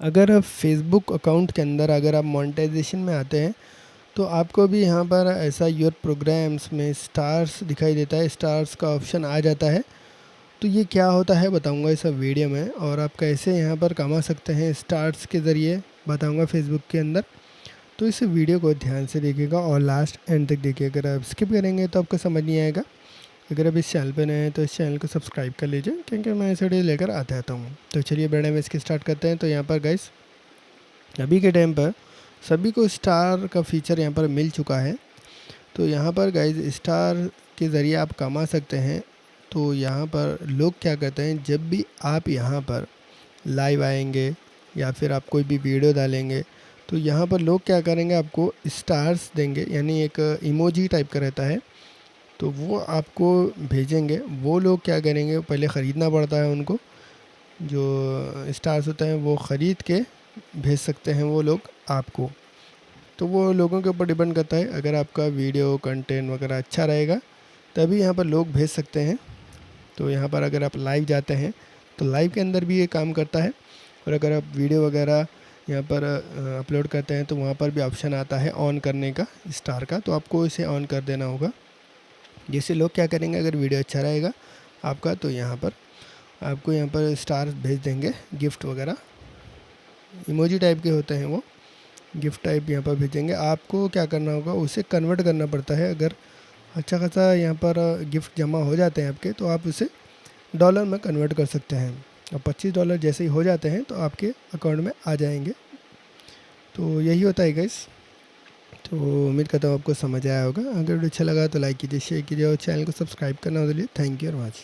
अगर आप Facebook account के अंदर अगर आप मोनेटाइजेशन में आते हैं तो आपको भी यहाँ पर ऐसा योर प्रोग्राम्स में स्टार्स दिखाई देता है, स्टार्स का ऑप्शन आ जाता है। तो ये क्या होता है बताऊंगा इस वीडियो में, और आप कैसे यहाँ पर कमा सकते हैं स्टार्स के ज़रिए बताऊंगा फेसबुक के अंदर। तो इस वीडियो को ध्यान से देखिएगा और लास्ट एंड तक देखिए। अगर आप स्किप करेंगे तो आपको समझ नहीं आएगा। अगर आप इस चैनल पर नए हैं तो इस चैनल को सब्सक्राइब कर लीजिए, क्योंकि मैं ऐसे वीडियो लेकर आता रहता हूँ। तो चलिए बढ़िया में इसकी स्टार्ट करते हैं। तो यहाँ पर गाइस अभी के टाइम पर सभी को स्टार का फीचर यहाँ पर मिल चुका है। तो यहाँ पर गाइस स्टार के ज़रिए आप कमा सकते हैं। तो यहाँ पर लोग क्या करते हैं, जब भी आप यहाँ पर लाइव आएंगे या फिर आप कोई भी वीडियो डालेंगे तो यहाँ पर लोग क्या करेंगे, आपको स्टार्स देंगे, यानी एक इमोजी टाइप का रहता है। तो वो आपको भेजेंगे। वो लोग क्या करेंगे, पहले ख़रीदना पड़ता है उनको, जो स्टार्स होते हैं वो ख़रीद के भेज सकते हैं वो लोग आपको। तो वो लोगों के ऊपर डिपेंड करता है। अगर आपका वीडियो कंटेंट वगैरह अच्छा रहेगा तभी यहाँ पर लोग भेज सकते हैं। तो यहाँ पर अगर आप लाइव जाते हैं तो लाइव के अंदर भी ये काम करता है। और अगर आप वीडियो वगैरह यहाँ पर अपलोड करते हैं तो वहाँ पर भी ऑप्शन आता है ऑन करने का स्टार का, तो आपको इसे ऑन कर देना होगा। जिससे लोग क्या करेंगे, अगर वीडियो अच्छा रहेगा आपका तो यहाँ पर आपको यहाँ पर स्टार भेज देंगे, गिफ्ट वगैरह इमोजी टाइप के होते हैं वो, गिफ्ट टाइप यहाँ पर भेजेंगे। आपको क्या करना होगा, उसे कन्वर्ट करना पड़ता है। अगर अच्छा खासा यहाँ पर गिफ्ट जमा हो जाते हैं आपके तो आप उसे डॉलर में कन्वर्ट कर सकते हैं। और $25 जैसे ही हो जाते हैं तो आपके अकाउंट में आ जाएंगे। तो यही होता है गाइस। तो उम्मीद करता हूँ आपको समझ आया होगा। अगर वीडियो अच्छा लगा तो लाइक कीजिए, शेयर कीजिए और चैनल को सब्सक्राइब करना होगा। थैंक यू और मच।